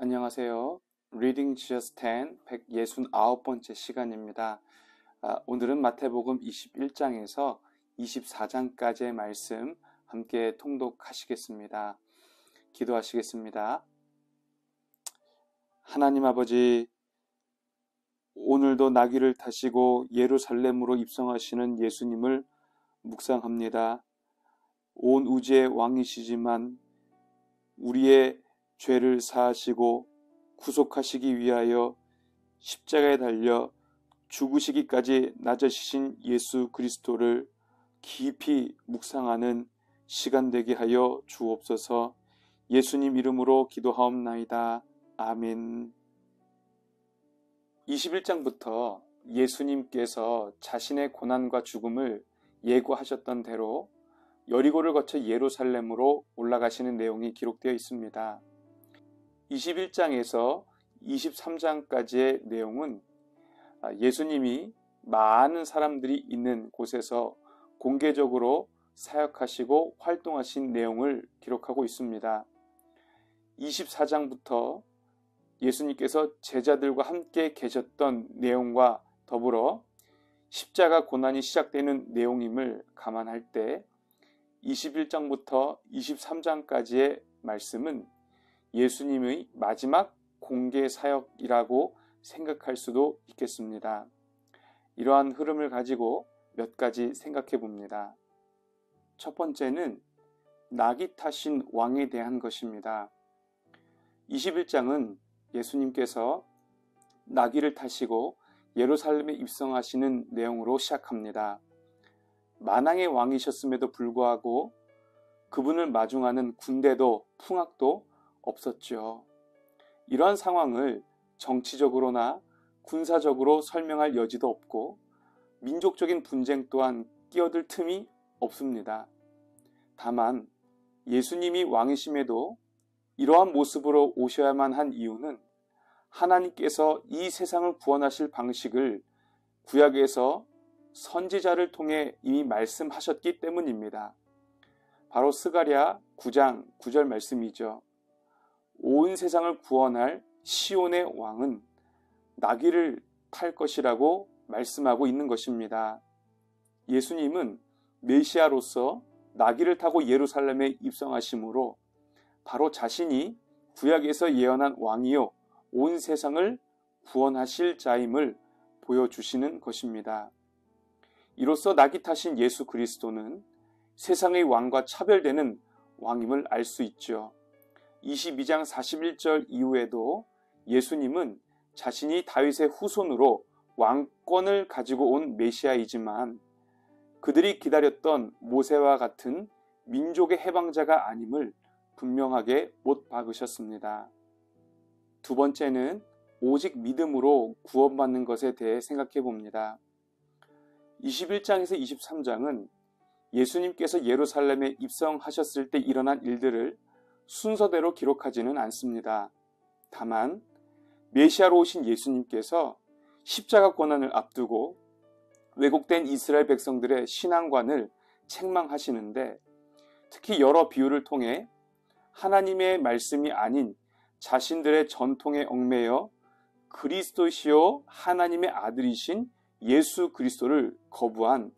안녕하세요. Reading Jesus 10, 169번째 시간입니다. 오늘은 마태복음 21장에서 24장까지의 말씀 함께 통독하시겠습니다. 기도하시겠습니다. 하나님 아버지, 오늘도 나귀를 타시고 예루살렘으로 입성하시는 예수님을 묵상합니다. 온 우주의 왕이시지만 우리의 죄를 사하시고 구속하시기 위하여 십자가에 달려 죽으시기까지 낮아지신 예수 그리스도를 깊이 묵상하는 시간 되게 하여 주옵소서. 예수님 이름으로 기도하옵나이다. 아멘. 21장부터 예수님께서 자신의 고난과 죽음을 예고하셨던 대로 여리고를 거쳐 예루살렘으로 올라가시는 내용이 기록되어 있습니다. 21장에서 23장까지의 내용은 예수님이 많은 사람들이 있는 곳에서 공개적으로 사역하시고 활동하신 내용을 기록하고 있습니다. 24장부터 예수님께서 제자들과 함께 계셨던 내용과 더불어 십자가 고난이 시작되는 내용임을 감안할 때 21장부터 23장까지의 말씀은 예수님의 마지막 공개 사역이라고 생각할 수도 있겠습니다. 이러한 흐름을 가지고 몇 가지 생각해 봅니다. 첫 번째는 낙이 타신 왕에 대한 것입니다. 21장은 예수님께서 나귀를 타시고 예루살렘에 입성하시는 내용으로 시작합니다. 만왕의 왕이셨음에도 불구하고 그분을 마중하는 군대도 풍악도 없었죠. 이러한 상황을 정치적으로나 군사적으로 설명할 여지도 없고 민족적인 분쟁 또한 끼어들 틈이 없습니다. 다만 예수님이 왕이심에도 이러한 모습으로 오셔야만 한 이유는 하나님께서 이 세상을 구원하실 방식을 구약에서 선지자를 통해 이미 말씀하셨기 때문입니다. 바로 스가랴 9장 9절 말씀이죠. 온 세상을 구원할 시온의 왕은 나귀를 탈 것이라고 말씀하고 있는 것입니다. 예수님은 메시아로서 나귀를 타고 예루살렘에 입성하심으로 바로 자신이 구약에서 예언한 왕이요 온 세상을 구원하실 자임을 보여주시는 것입니다. 이로써 나귀 타신 예수 그리스도는 세상의 왕과 차별되는 왕임을 알 수 있죠. 22장 41절 이후에도 예수님은 자신이 다윗의 후손으로 왕권을 가지고 온 메시아이지만 그들이 기다렸던 모세와 같은 민족의 해방자가 아님을 분명하게 못 박으셨습니다. 두 번째는 오직 믿음으로 구원받는 것에 대해 생각해 봅니다. 21장에서 23장은 예수님께서 예루살렘에 입성하셨을 때 일어난 일들을 순서대로 기록하지는 않습니다. 다만 메시아로 오신 예수님께서 십자가 고난을 앞두고 왜곡된 이스라엘 백성들의 신앙관을 책망하시는데 특히 여러 비유를 통해 하나님의 말씀이 아닌 자신들의 전통에 얽매여 그리스도시요 하나님의 아들이신 예수 그리스도를 거부한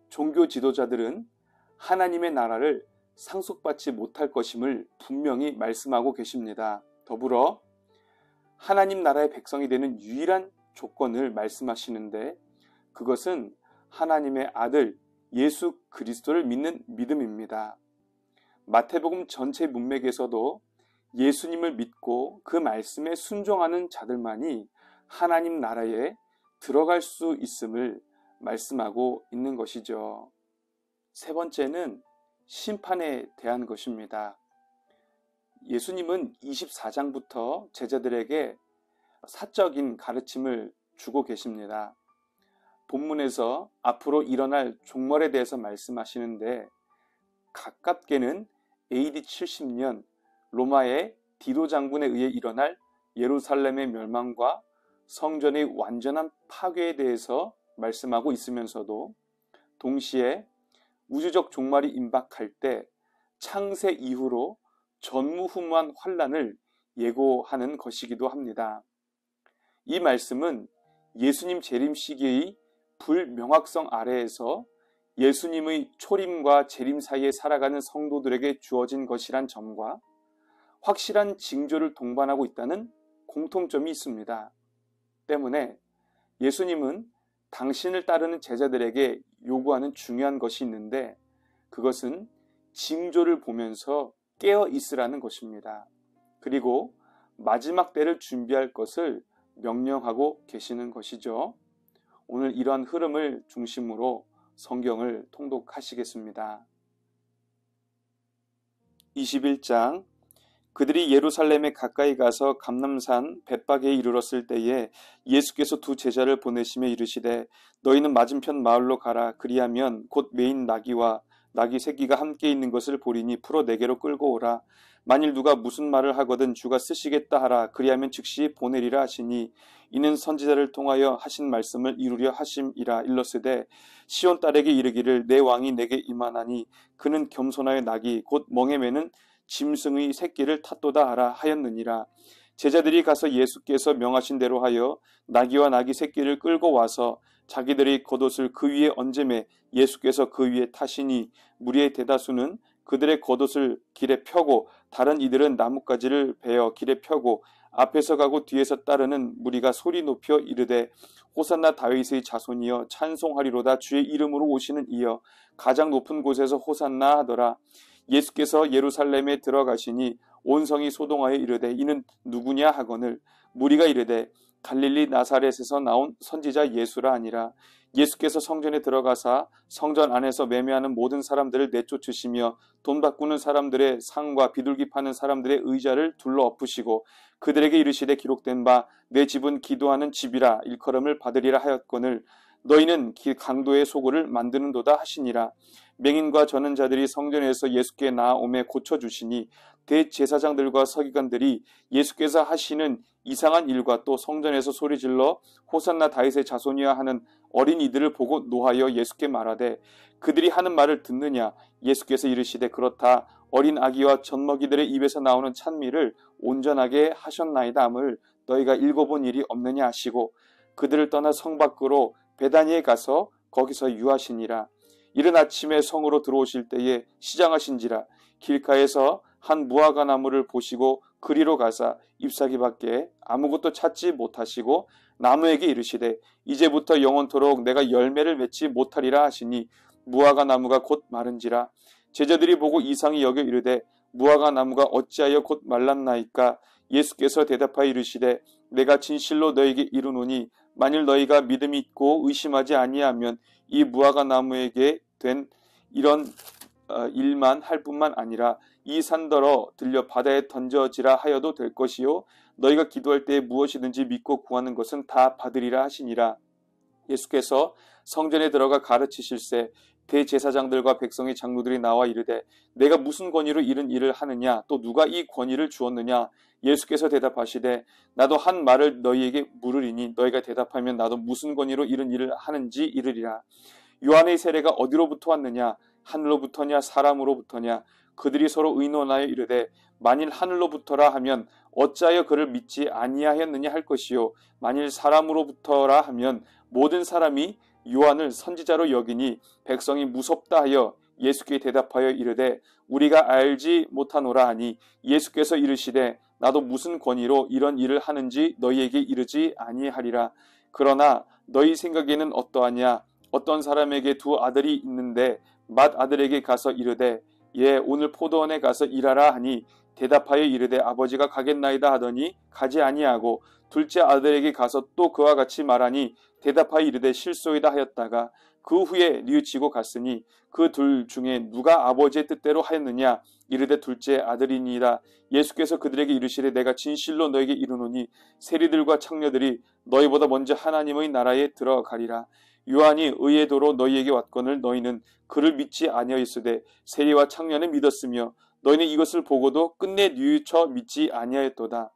종교 지도자들은 하나님의 나라를 상속받지 못할 것임을 분명히 말씀하고 계십니다. 더불어 하나님 나라의 백성이 되는 유일한 조건을 말씀하시는데 그것은 하나님의 아들 예수 그리스도를 믿는 믿음입니다. 마태복음 전체 문맥에서도 예수님을 믿고 그 말씀에 순종하는 자들만이 하나님 나라에 들어갈 수 있음을 말씀하고 있는 것이죠. 세 번째는 심판에 대한 것입니다. 예수님은 24장부터 제자들에게 사적인 가르침을 주고 계십니다. 본문에서 앞으로 일어날 종말에 대해서 말씀하시는데 가깝게는 AD 70년 로마의 디도 장군에 의해 일어날 예루살렘의 멸망과 성전의 완전한 파괴에 대해서 말씀하고 있으면서도 동시에 우주적 종말이 임박할 때 창세 이후로 전무후무한 환란을 예고하는 것이기도 합니다. 이 말씀은 예수님 재림 시기의 불명확성 아래에서 예수님의 초림과 재림 사이에 살아가는 성도들에게 주어진 것이란 점과 확실한 징조를 동반하고 있다는 공통점이 있습니다. 때문에 예수님은 당신을 따르는 제자들에게 요구하는 중요한 것이 있는데 그것은 징조를 보면서 깨어 있으라는 것입니다. 그리고 마지막 때를 준비할 것을 명령하고 계시는 것이죠. 오늘 이러한 흐름을 중심으로 성경을 통독하시겠습니다. 21장 그들이 예루살렘에 가까이 가서 감람산 벳박에 이르렀을 때에 예수께서 두 제자를 보내시며 이르시되 너희는 맞은편 마을로 가라. 그리하면 곧 매인 나귀와 나귀 새끼가 함께 있는 것을 보리니 풀어 내게로 끌고 오라. 만일 누가 무슨 말을 하거든 주가 쓰시겠다 하라. 그리하면 즉시 보내리라 하시니 이는 선지자를 통하여 하신 말씀을 이루려 하심이라. 일렀으되 시온 딸에게 이르기를 내 왕이 내게 임하나니 그는 겸손하여 나귀 곧 멍에 매는 짐승의 새끼를 탔도다 하라 하였느니라. 제자들이 가서 예수께서 명하신 대로 하여 나귀와 나귀 새끼를 끌고 와서 자기들의 겉옷을 그 위에 얹음에 예수께서 그 위에 타시니 무리의 대다수는 그들의 겉옷을 길에 펴고 다른 이들은 나뭇가지를 베어 길에 펴고 앞에서 가고 뒤에서 따르는 무리가 소리 높여 이르되 호산나 다윗의 자손이여 찬송하리로다. 주의 이름으로 오시는 이여 가장 높은 곳에서 호산나 하더라. 예수께서 예루살렘에 들어가시니 온 성이 소동하여 이르되 이는 누구냐 하거늘 무리가 이르되 갈릴리 나사렛에서 나온 선지자 예수라 하니라. 예수께서 성전에 들어가사 성전 안에서 매매하는 모든 사람들을 내쫓으시며 돈 바꾸는 사람들의 상과 비둘기 파는 사람들의 의자를 둘러 엎으시고 그들에게 이르시되 기록된 바 내 집은 기도하는 집이라 일컬음을 받으리라 하였거늘 너희는 강도의 소굴을 만드는도다 하시니라. 맹인과 저는 자들이 성전에서 예수께 나아오매 고쳐주시니 대제사장들과 서기관들이 예수께서 하시는 이상한 일과 또 성전에서 소리질러 호산나 다윗의 자손이야 하는 어린이들을 보고 노하여 예수께 말하되 그들이 하는 말을 듣느냐. 예수께서 이르시되 그렇다. 어린 아기와 젖먹이들의 입에서 나오는 찬미를 온전하게 하셨나이다 함을 너희가 읽어본 일이 없느냐 하시고 그들을 떠나 성 밖으로 베다니에 가서 거기서 유하시니라. 이른 아침에 성으로 들어오실 때에 시장하신지라. 길가에서 한 무화과 나무를 보시고 그리로 가사 잎사귀 밖에 아무것도 찾지 못하시고 나무에게 이르시되 이제부터 영원토록 내가 열매를 맺지 못하리라 하시니 무화과 나무가 곧 마른지라. 제자들이 보고 이상히 여겨 이르되 무화과 나무가 어찌하여 곧 말랐나이까. 예수께서 대답하여 이르시되 내가 진실로 너에게 이르노니 만일 너희가 믿음이 있고 의심하지 아니하면 이 무화과 나무에게 된 이런 일만 할 뿐만 아니라 이 산더러 들려 바다에 던져지라 하여도 될 것이요 너희가 기도할 때에 무엇이든지 믿고 구하는 것은 다 받으리라 하시니라. 예수께서 성전에 들어가 가르치실세 대제사장들과 백성의 장로들이 나와 이르되 내가 무슨 권위로 이런 일을 하느냐. 또 누가 이 권위를 주었느냐. 예수께서 대답하시되 나도 한 말을 너희에게 물으리니 너희가 대답하면 나도 무슨 권위로 이런 일을 하는지 이르리라. 요한의 세례가 어디로부터 왔느냐. 하늘로부터냐 사람으로부터냐. 그들이 서로 의논하여 이르되 만일 하늘로부터라 하면 어찌하여 그를 믿지 아니하였느냐 할 것이요 만일 사람으로부터라 하면 모든 사람이 요한을 선지자로 여기니 백성이 무섭다 하여 예수께 대답하여 이르되 우리가 알지 못하노라 하니 예수께서 이르시되 나도 무슨 권위로 이런 일을 하는지 너희에게 이르지 아니하리라. 그러나 너희 생각에는 어떠하냐. 어떤 사람에게 두 아들이 있는데 맏아들에게 가서 이르되 예 오늘 포도원에 가서 일하라 하니 대답하여 이르되 아버지가 가겠나이다 하더니 가지 아니하고 둘째 아들에게 가서 또 그와 같이 말하니 대답하여 이르되 실소이다 하였다가 그 후에 뉘우치고 갔으니 그 둘 중에 누가 아버지의 뜻대로 하였느냐. 이르되 둘째 아들이니이다. 예수께서 그들에게 이르시되 내가 진실로 너에게 이르노니 세리들과 창녀들이 너희보다 먼저 하나님의 나라에 들어가리라. 요한이 의의 도로 너희에게 왔거늘 너희는 그를 믿지 아니하였으되 세리와 창녀는 믿었으며 너희는 이것을 보고도 끝내 뉘우쳐 믿지 아니하였도다.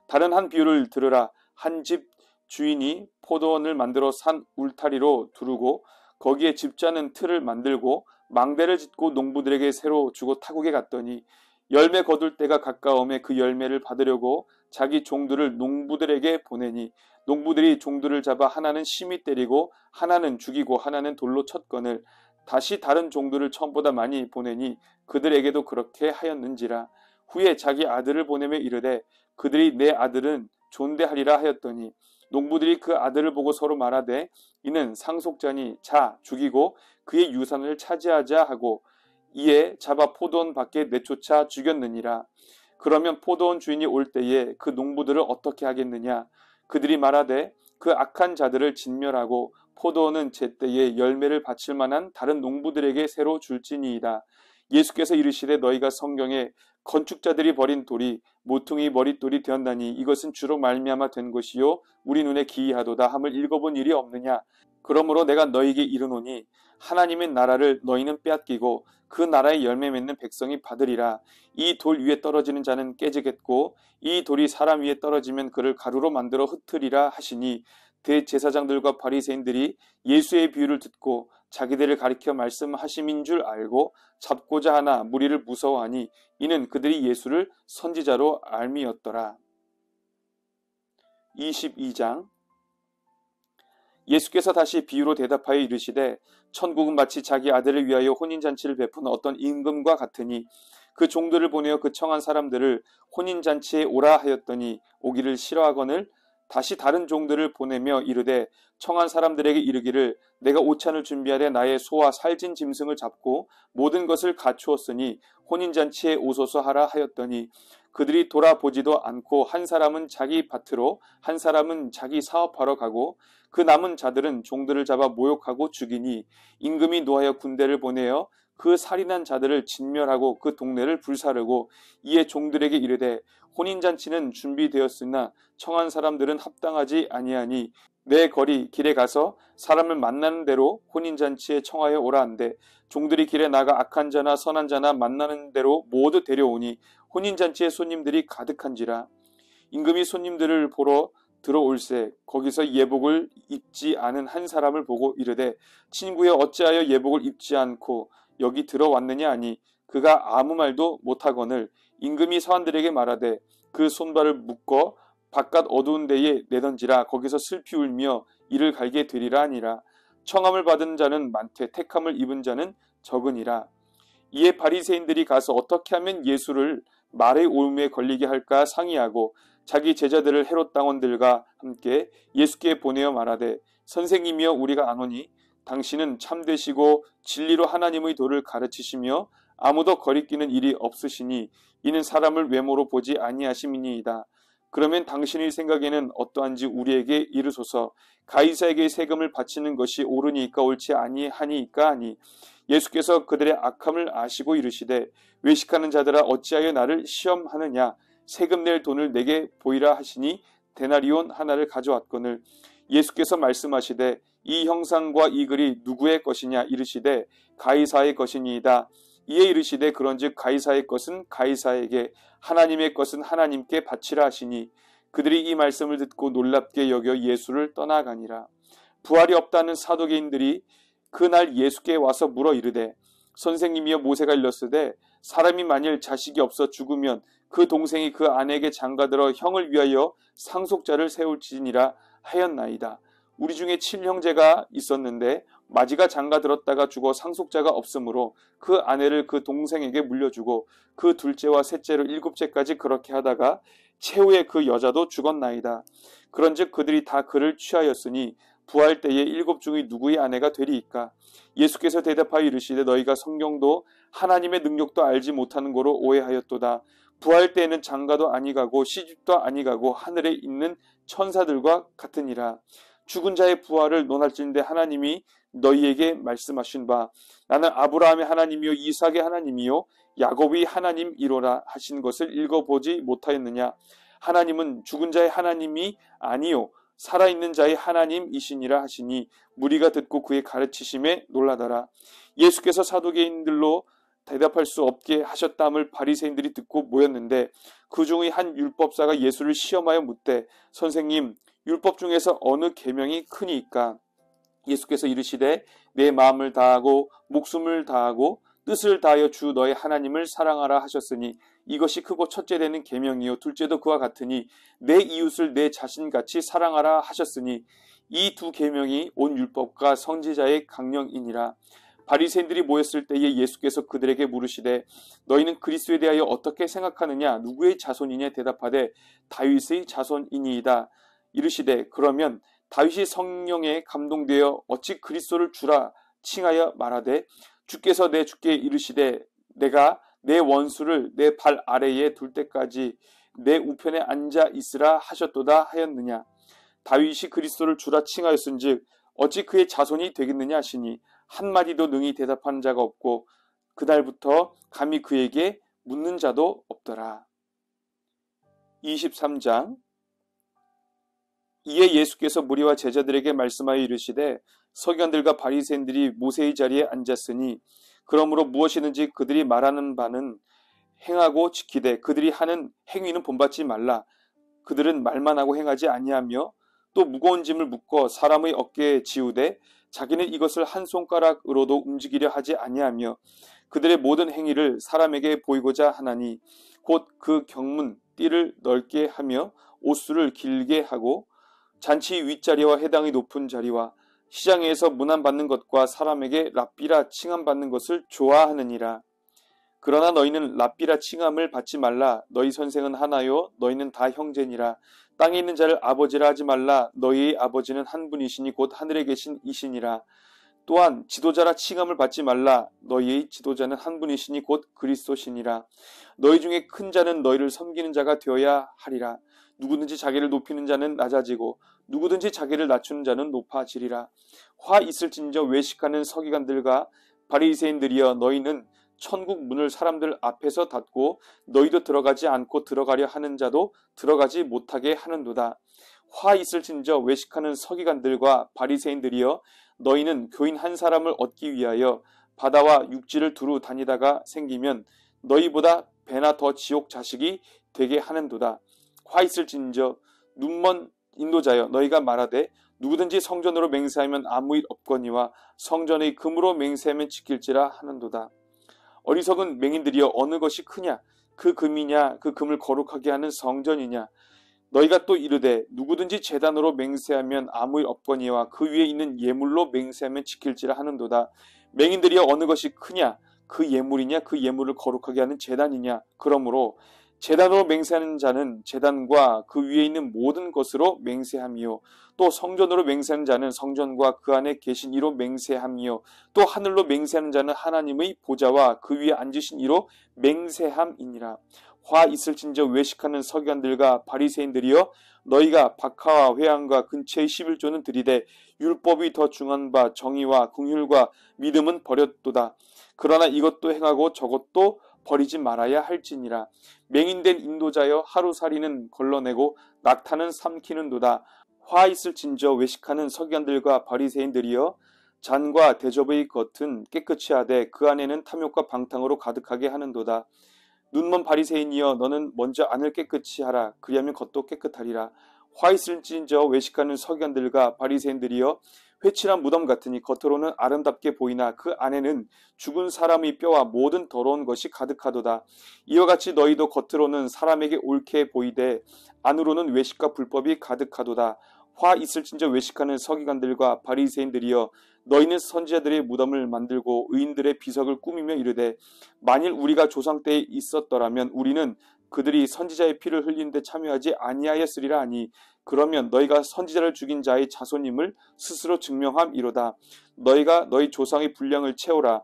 다른 한 비유를 들으라. 한 집 주인이 포도원을 만들어 산 울타리로 두르고 거기에 집자는 틀을 만들고 망대를 짓고 농부들에게 새로 주고 타국에 갔더니 열매 거둘 때가 가까움에 그 열매를 받으려고 자기 종들을 농부들에게 보내니 농부들이 종들을 잡아 하나는 심히 때리고 하나는 죽이고 하나는 돌로 쳤거늘 다시 다른 종들을 처음보다 많이 보내니 그들에게도 그렇게 하였는지라. 후에 자기 아들을 보내며 이르되 그들이 내 아들은 존대하리라 하였더니 농부들이 그 아들을 보고 서로 말하되 이는 상속자니 자 죽이고 그의 유산을 차지하자 하고 이에 잡아 포도원 밖에 내쫓아 죽였느니라. 그러면 포도원 주인이 올 때에 그 농부들을 어떻게 하겠느냐? 그들이 말하되 그 악한 자들을 진멸하고 포도원은 제때에 열매를 바칠 만한 다른 농부들에게 새로 줄지니이다. 예수께서 이르시되 너희가 성경에 건축자들이 버린 돌이 모퉁이 머릿돌이 되었나니 이것은 주로 말미암아 된 것이요 우리 눈에 기이하도다 함을 읽어본 일이 없느냐. 그러므로 내가 너희에게 이르노니 하나님의 나라를 너희는 빼앗기고 그 나라의 열매 맺는 백성이 받으리라. 이 돌 위에 떨어지는 자는 깨지겠고 이 돌이 사람 위에 떨어지면 그를 가루로 만들어 흩으리라 하시니 대제사장들과 바리새인들이 예수의 비유를 듣고 자기들을 가리켜 말씀하심인 줄 알고 잡고자 하나 무리를 무서워하니 이는 그들이 예수를 선지자로 알미였더라. 22장 예수께서 다시 비유로 대답하여 이르시되 천국은 마치 자기 아들을 위하여 혼인잔치를 베푼 어떤 임금과 같으니 그 종들을 보내어 그 청한 사람들을 혼인잔치에 오라 하였더니 오기를 싫어하거늘 다시 다른 종들을 보내며 이르되 청한 사람들에게 이르기를 내가 오찬을 준비하되 나의 소와 살진 짐승을 잡고 모든 것을 갖추었으니 혼인잔치에 오소서 하라 하였더니 그들이 돌아보지도 않고 한 사람은 자기 밭으로 한 사람은 자기 사업하러 가고 그 남은 자들은 종들을 잡아 모욕하고 죽이니 임금이 노하여 군대를 보내어 그 살인한 자들을 진멸하고 그 동네를 불사르고 이에 종들에게 이르되 혼인잔치는 준비되었으나 청한 사람들은 합당하지 아니하니 내 거리 길에 가서 사람을 만나는 대로 혼인잔치에 청하여 오라 한대 종들이 길에 나가 악한 자나 선한 자나 만나는 대로 모두 데려오니 혼인잔치에 손님들이 가득한지라. 임금이 손님들을 보러 들어올세 거기서 예복을 입지 않은 한 사람을 보고 이르되 친구여 어찌하여 예복을 입지 않고 여기 들어왔느냐 하니 그가 아무 말도 못하거늘 임금이 사람들에게 말하되 그 손발을 묶어 바깥 어두운 데에 내던지라 거기서 슬피 울며 이를 갈게 되리라 하니라. 청함을 받은 자는 많되 택함을 입은 자는 적으니라. 이에 바리새인들이 가서 어떻게 하면 예수를 말의 오음에 걸리게 할까 상의하고 자기 제자들을 헤롯 당원들과 함께 예수께 보내어 말하되 선생님이여 우리가 아노니 당신은 참되시고 진리로 하나님의 도를 가르치시며 아무도 거리끼는 일이 없으시니 이는 사람을 외모로 보지 아니하심이니이다. 그러면 당신의 생각에는 어떠한지 우리에게 이르소서. 가이사에게 세금을 바치는 것이 옳으니까 옳지 아니하니까 하니 예수께서 그들의 악함을 아시고 이르시되 외식하는 자들아 어찌하여 나를 시험하느냐. 세금 낼 돈을 내게 보이라 하시니 데나리온 하나를 가져왔거늘 예수께서 말씀하시되 이 형상과 이 글이 누구의 것이냐 이르시되 가이사의 것이니이다. 이에 이르시되 그런즉 가이사의 것은 가이사에게 하나님의 것은 하나님께 바치라 하시니 그들이 이 말씀을 듣고 놀랍게 여겨 예수를 떠나가니라. 부활이 없다는 사두개인들이 그날 예수께 와서 물어 이르되 선생님이여 모세가 일렀으되 사람이 만일 자식이 없어 죽으면 그 동생이 그 아내에게 장가들어 형을 위하여 상속자를 세울지니라 하였나이다. 우리 중에 7형제가 있었는데 마지가 장가들었다가 죽어 상속자가 없으므로 그 아내를 그 동생에게 물려주고 그 둘째와 셋째로 7째까지 그렇게 하다가 최후에 그 여자도 죽었나이다. 그런즉 그들이 다 그를 취하였으니 부활 때에 7 중의 누구의 아내가 되리이까? 예수께서 대답하여 이르시되 너희가 성경도 하나님의 능력도 알지 못하는 거로 오해하였도다. 부활 때에는 장가도 아니가고 시집도 아니가고 하늘에 있는 천사들과 같으니라. 죽은 자의 부활을 논할진대 하나님이 너희에게 말씀하신 바 나는 아브라함의 하나님이요 이삭의 하나님이요 야곱의 하나님이로라 하신 것을 읽어보지 못하였느냐. 하나님은 죽은 자의 하나님이 아니요 살아있는 자의 하나님이시니라 하시니 무리가 듣고 그의 가르치심에 놀라더라. 예수께서 사두개인들로 대답할 수 없게 하셨다함을 바리새인들이 듣고 모였는데 그 중의 한 율법사가 예수를 시험하여 묻되 선생님 율법 중에서 어느 계명이 크니이까? 예수께서 이르시되 내 마음을 다하고 목숨을 다하고 뜻을 다하여 주 너의 하나님을 사랑하라 하셨으니 이것이 크고 첫째 되는 계명이요 둘째도 그와 같으니 내 이웃을 내 자신같이 사랑하라 하셨으니 이 두 계명이 온 율법과 선지자의 강령이니라. 바리새인들이 모였을 때에 예수께서 그들에게 물으시되 너희는 그리스도에 대하여 어떻게 생각하느냐? 누구의 자손이냐? 대답하되 다윗의 자손이니이다. 이르시되 그러면 다윗이 성령에 감동되어 어찌 그리스도를 주라 칭하여 말하되 주께서 내 주께 이르시되 내가 내 원수를 내 발 아래에 둘 때까지 내 우편에 앉아 있으라 하셨도다 하였느냐? 다윗이 그리스도를 주라 칭하였은즉 어찌 그의 자손이 되겠느냐 하시니 한마디도 능히 대답하는 자가 없고 그날부터 감히 그에게 묻는 자도 없더라. 23장. 이에 예수께서 무리와 제자들에게 말씀하여 이르시되 서기관들과 바리새인들이 모세의 자리에 앉았으니 그러므로 무엇이든지 그들이 말하는 바는 행하고 지키되 그들이 하는 행위는 본받지 말라. 그들은 말만 하고 행하지 아니하며 또 무거운 짐을 묶어 사람의 어깨에 지우되 자기는 이것을 한 손가락으로도 움직이려 하지 아니하며 그들의 모든 행위를 사람에게 보이고자 하나니 곧 그 경문 띠를 넓게 하며 옷수를 길게 하고 잔치 윗자리와 해당이 높은 자리와 시장에서 문안받는 것과 사람에게 랍비라 칭함받는 것을 좋아하느니라. 그러나 너희는 랍비라 칭함을 받지 말라. 너희 선생은 하나요 너희는 다 형제니라. 땅에 있는 자를 아버지라 하지 말라. 너희의 아버지는 한 분이시니 곧 하늘에 계신 이시니라. 또한 지도자라 칭함을 받지 말라. 너희의 지도자는 한 분이시니 곧 그리스도시니라. 너희 중에 큰 자는 너희를 섬기는 자가 되어야 하리라. 누구든지 자기를 높이는 자는 낮아지고 누구든지 자기를 낮추는 자는 높아지리라. 화 있을진저 외식하는 서기관들과 바리새인들이여 너희는 천국 문을 사람들 앞에서 닫고 너희도 들어가지 않고 들어가려 하는 자도 들어가지 못하게 하는도다. 화 있을진저 외식하는 서기관들과 바리새인들이여 너희는 교인 한 사람을 얻기 위하여 바다와 육지를 두루 다니다가 생기면 너희보다 배나 더 지옥 자식이 되게 하는도다. 화 있을진저 눈먼 인도자여 너희가 말하되 누구든지 성전으로 맹세하면 아무 일 없거니와 성전의 금으로 맹세하면 지킬지라 하는도다. 어리석은 맹인들이여 어느 것이 크냐? 그 금이냐? 그 금을 거룩하게 하는 성전이냐? 너희가 또 이르되 누구든지 제단으로 맹세하면 아무 일 없거니와 그 위에 있는 예물로 맹세하면 지킬지라 하는도다. 맹인들이여 어느 것이 크냐? 그 예물이냐? 그 예물을 거룩하게 하는 제단이냐? 그러므로 제단으로 맹세하는 자는 제단과 그 위에 있는 모든 것으로 맹세함이요 또 성전으로 맹세하는 자는 성전과 그 안에 계신 이로 맹세함이요 또 하늘로 맹세하는 자는 하나님의 보좌와 그 위에 앉으신 이로 맹세함이니라. 화 있을진저 외식하는 서기관들과 바리새인들이여 너희가 박하와 회당과 근처의 11조는 드리되 율법이 더 중한 바 정의와 긍휼과 믿음은 버렸도다. 그러나 이것도 행하고 저것도 버리지 말아야 할지니라. 맹인된 인도자여 하루살이는 걸러내고 낙타는 삼키는도다. 화 있을진저 외식하는 서기관들과 바리새인들이여 잔과 대접의 겉은 깨끗이 하되 그 안에는 탐욕과 방탕으로 가득하게 하는도다. 눈먼 바리새인이여 너는 먼저 안을 깨끗이 하라. 그리하면 겉도 깨끗하리라. 화 있을진저 외식하는 서기관들과 바리새인들이여 회칠한 무덤 같으니 겉으로는 아름답게 보이나 그 안에는 죽은 사람의 뼈와 모든 더러운 것이 가득하도다. 이와 같이 너희도 겉으로는 사람에게 옳게 보이되 안으로는 외식과 불법이 가득하도다. 화 있을진저 외식하는 서기관들과 바리새인들이여 너희는 선지자들의 무덤을 만들고 의인들의 비석을 꾸미며 이르되 만일 우리가 조상 때에 있었더라면 우리는 그들이 선지자의 피를 흘리는 데 참여하지 아니하였으리라 하니 그러면 너희가 선지자를 죽인 자의 자손임을 스스로 증명함이로다. 너희가 너희 조상의 분량을 채우라.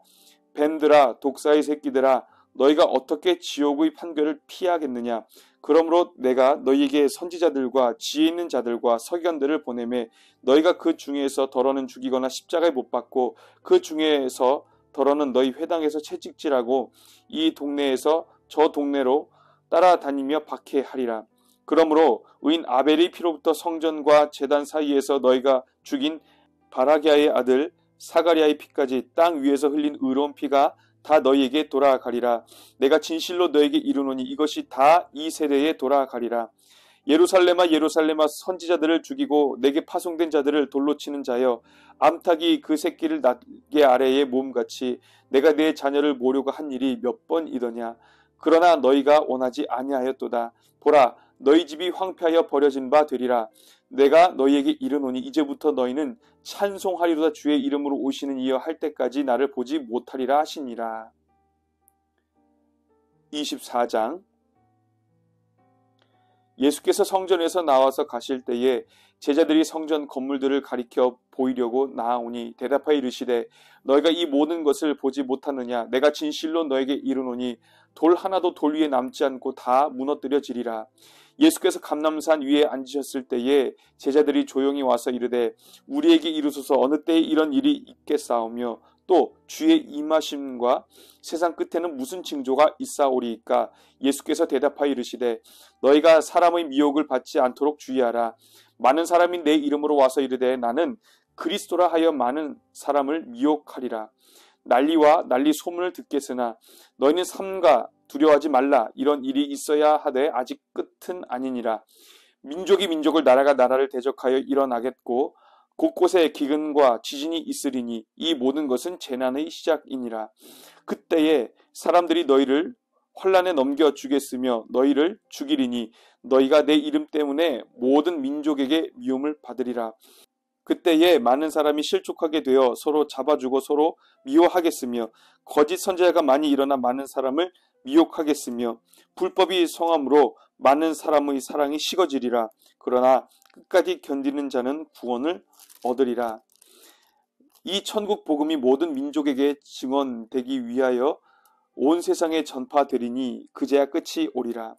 뱀들아 독사의 새끼들아 너희가 어떻게 지옥의 판결을 피하겠느냐. 그러므로 내가 너희에게 선지자들과 지혜 있는 자들과 서기관들을 보내매 너희가 그 중에서 더러는 죽이거나 십자가에 못 박고 그 중에서 더러는 너희 회당에서 채찍질하고 이 동네에서 저 동네로 따라다니며 박해하리라. 그러므로 의인 아벨의 피로부터 성전과 제단 사이에서 너희가 죽인 바라기아의 아들 사가리아의 피까지 땅 위에서 흘린 의로운 피가 다 너희에게 돌아가리라. 내가 진실로 너에게 이르노니 이것이 다 이 세대에 돌아가리라. 예루살렘아 예루살렘아 선지자들을 죽이고 내게 파송된 자들을 돌로 치는 자여 암탉이 그 새끼를 날개 아래에 모음같이 내가 내 자녀를 모으려고 한 일이 몇 번이더냐. 그러나 너희가 원하지 아니하였도다. 보라 너희 집이 황폐하여 버려진 바 되리라. 내가 너희에게 이르노니 이제부터 너희는 찬송하리로다. 주의 이름으로 오시는 이여 할 때까지 나를 보지 못하리라 하시니라. 24장. 예수께서 성전에서 나와서 가실 때에 제자들이 성전 건물들을 가리켜 보이려고 나아오니 대답하여 이르시되 너희가 이 모든 것을 보지 못하느냐. 내가 진실로 너에게 이르노니 돌 하나도 돌 위에 남지 않고 다 무너뜨려지리라. 예수께서 감람산 위에 앉으셨을 때에 제자들이 조용히 와서 이르되 우리에게 이르소서 어느 때에 이런 일이 있겠사오며 또 주의 임하심과 세상 끝에는 무슨 징조가 있사오리이까. 예수께서 대답하여 이르시되 너희가 사람의 미혹을 받지 않도록 주의하라. 많은 사람이 내 이름으로 와서 이르되 나는 그리스도라 하여 많은 사람을 미혹하리라. 난리와 난리 소문을 듣겠으나 너희는 삼가 두려워하지 말라. 이런 일이 있어야 하되 아직 끝은 아니니라. 민족이 민족을 나라가 나라를 대적하여 일어나겠고 곳곳에 기근과 지진이 있으리니 이 모든 것은 재난의 시작이니라. 그때에 사람들이 너희를 환난에 넘겨 주겠으며 너희를 죽이리니 너희가 내 이름 때문에 모든 민족에게 미움을 받으리라. 그때에 많은 사람이 실족하게 되어 서로 잡아주고 서로 미워하겠으며 거짓 선지자가 많이 일어나 많은 사람을 미혹하겠으며 불법이 성함으로 많은 사람의 사랑이 식어지리라. 그러나 끝까지 견디는 자는 구원을 얻으리라. 이 천국 복음이 모든 민족에게 증언되기 위하여 온 세상에 전파되리니 그제야 끝이 오리라.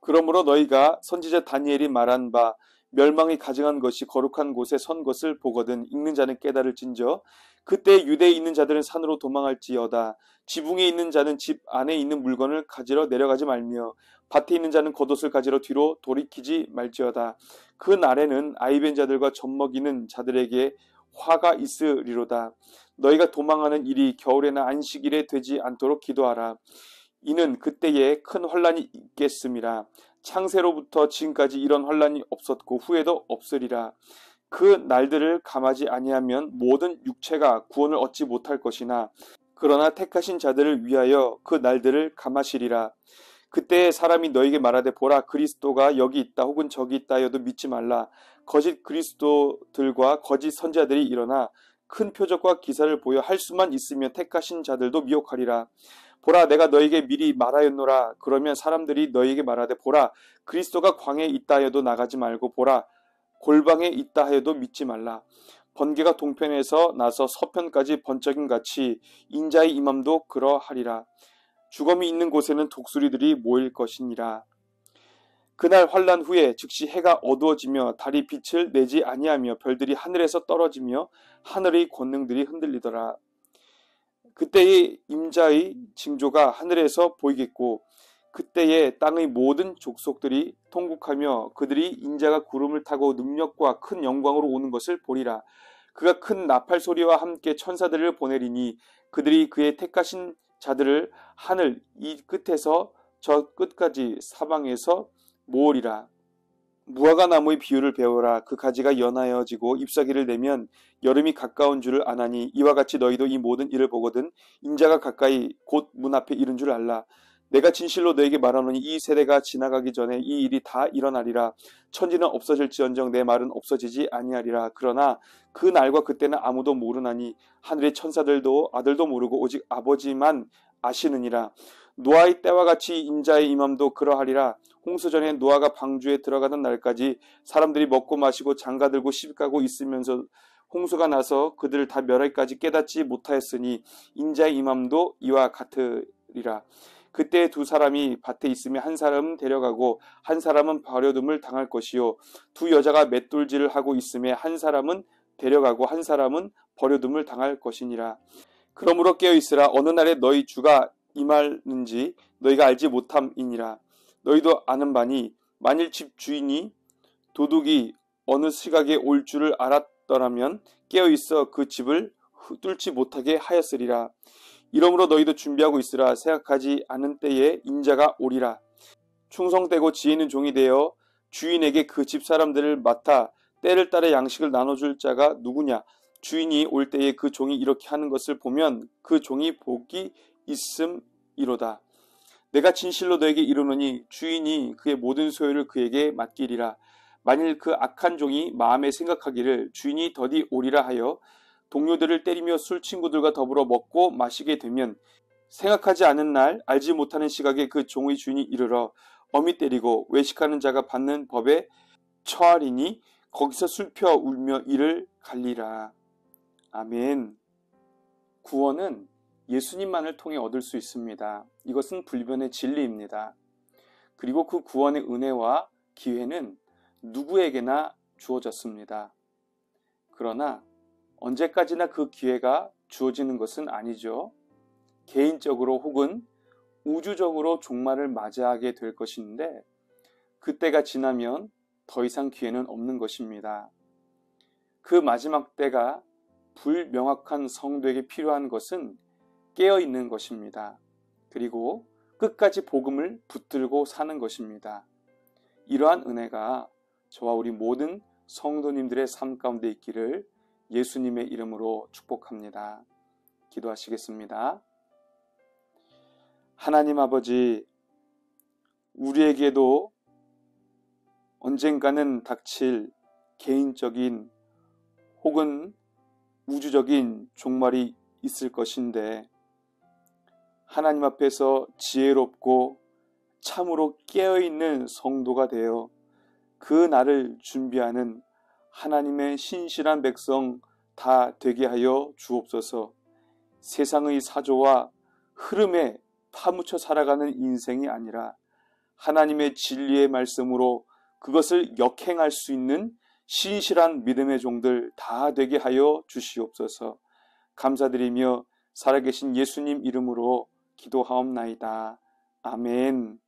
그러므로 너희가 선지자 다니엘이 말한 바 멸망이 가증한 것이 거룩한 곳에 선 것을 보거든 읽는 자는 깨달을진저. 그때 유대에 있는 자들은 산으로 도망할지어다. 지붕에 있는 자는 집 안에 있는 물건을 가지러 내려가지 말며 밭에 있는 자는 겉옷을 가지러 뒤로 돌이키지 말지어다. 그 날에는 아이벤 자들과 젖먹이는 자들에게 화가 있으리로다. 너희가 도망하는 일이 겨울에나 안식일에 되지 않도록 기도하라. 이는 그때에 큰 환란이 있겠음이라. 창세로부터 지금까지 이런 환란이 없었고 후에도 없으리라. 그 날들을 감하지 아니하면 모든 육체가 구원을 얻지 못할 것이나 그러나 택하신 자들을 위하여 그 날들을 감하시리라. 그때 사람이 너에게 말하되 보라 그리스도가 여기 있다 혹은 저기 있다 하여도 믿지 말라. 거짓 그리스도들과 거짓 선지자들이 일어나 큰 표적과 기사를 보여 할 수만 있으면 택하신 자들도 미혹하리라. 보라 내가 너에게 미리 말하였노라. 그러면 사람들이 너에게 말하되 보라 그리스도가 광야에 있다 하여도 나가지 말고 보라 골방에 있다 하여도 믿지 말라. 번개가 동편에서 나서 서편까지 번쩍임 같이 인자의 임함도 그러하리라. 죽음이 있는 곳에는 독수리들이 모일 것이니라. 그날 환란 후에 즉시 해가 어두워지며 달이 빛을 내지 아니하며 별들이 하늘에서 떨어지며 하늘의 권능들이 흔들리더라. 그때의 임자의 징조가 하늘에서 보이겠고 그때에 땅의 모든 족속들이 통곡하며 그들이 인자가 구름을 타고 능력과 큰 영광으로 오는 것을 보리라. 그가 큰 나팔 소리와 함께 천사들을 보내리니 그들이 그의 택하신 자들을 하늘 이 끝에서 저 끝까지 사방에서 모으리라. 무화과 나무의 비유를 배워라. 그 가지가 연하여지고 잎사귀를 내면 여름이 가까운 줄을 아나니 이와 같이 너희도 이 모든 일을 보거든 인자가 가까이 곧 문 앞에 이른 줄 알라. 내가 진실로 너에게 말하노니 이 세대가 지나가기 전에 이 일이 다 일어나리라. 천지는 없어질지언정 내 말은 없어지지 아니하리라. 그러나 그 날과 그때는 아무도 모르나니 하늘의 천사들도 아들도 모르고 오직 아버지만 아시느니라. 노아의 때와 같이 인자의 임함도 그러하리라. 홍수전에 노아가 방주에 들어가던 날까지 사람들이 먹고 마시고 장가들고 시집가고 있으면서 홍수가 나서 그들을 다 멸하기까지 깨닫지 못하였으니 인자의 임함도 이와 같으리라. 그때 두 사람이 밭에 있으면 한 사람은 데려가고 한 사람은 버려둠을 당할 것이요 두 여자가 맷돌질을 하고 있음에 한 사람은 데려가고 한 사람은 버려둠을 당할 것이니라. 그러므로 깨어있으라. 어느 날에 너희 주가 임하는지 너희가 알지 못함이니라. 너희도 아는 바니 만일 집 주인이 도둑이 어느 시각에 올 줄을 알았더라면 깨어있어 그 집을 뚫지 못하게 하였으리라. 이러므로 너희도 준비하고 있으라. 생각하지 않은 때에 인자가 오리라. 충성되고 지혜 있는 종이 되어 주인에게 그 집 사람들을 맡아 때를 따라 양식을 나눠줄 자가 누구냐? 주인이 올 때에 그 종이 이렇게 하는 것을 보면 그 종이 복이 있음이로다. 내가 진실로 너에게 이르노니 주인이 그의 모든 소유를 그에게 맡기리라. 만일 그 악한 종이 마음에 생각하기를 주인이 더디 오리라 하여 동료들을 때리며 술 친구들과 더불어 먹고 마시게 되면 생각하지 않은 날 알지 못하는 시각에 그 종의 주인이 이르러 엄히 때리고 외식하는 자가 받는 법에 처하리니 거기서 슬퍼 울며 이를 갈리라. 아멘. 구원은 예수님만을 통해 얻을 수 있습니다. 이것은 불변의 진리입니다. 그리고 그 구원의 은혜와 기회는 누구에게나 주어졌습니다. 그러나 언제까지나 그 기회가 주어지는 것은 아니죠. 개인적으로 혹은 우주적으로 종말을 맞이하게 될 것인데 그때가 지나면 더 이상 기회는 없는 것입니다. 그 마지막 때가 불명확한 성도에게 필요한 것은 깨어있는 것입니다. 그리고 끝까지 복음을 붙들고 사는 것입니다. 이러한 은혜가 저와 우리 모든 성도님들의 삶 가운데 있기를 예수님의 이름으로 축복합니다. 기도하시겠습니다. 하나님 아버지, 우리에게도 언젠가는 닥칠 개인적인 혹은 우주적인 종말이 있을 것인데 하나님 앞에서 지혜롭고 참으로 깨어있는 성도가 되어 그 날을 준비하는 하나님의 신실한 백성 다 되게 하여 주옵소서. 세상의 사조와 흐름에 파묻혀 살아가는 인생이 아니라 하나님의 진리의 말씀으로 그것을 역행할 수 있는 신실한 믿음의 종들 다 되게 하여 주시옵소서. 감사드리며 살아계신 예수님 이름으로 기도하옵나이다. 아멘.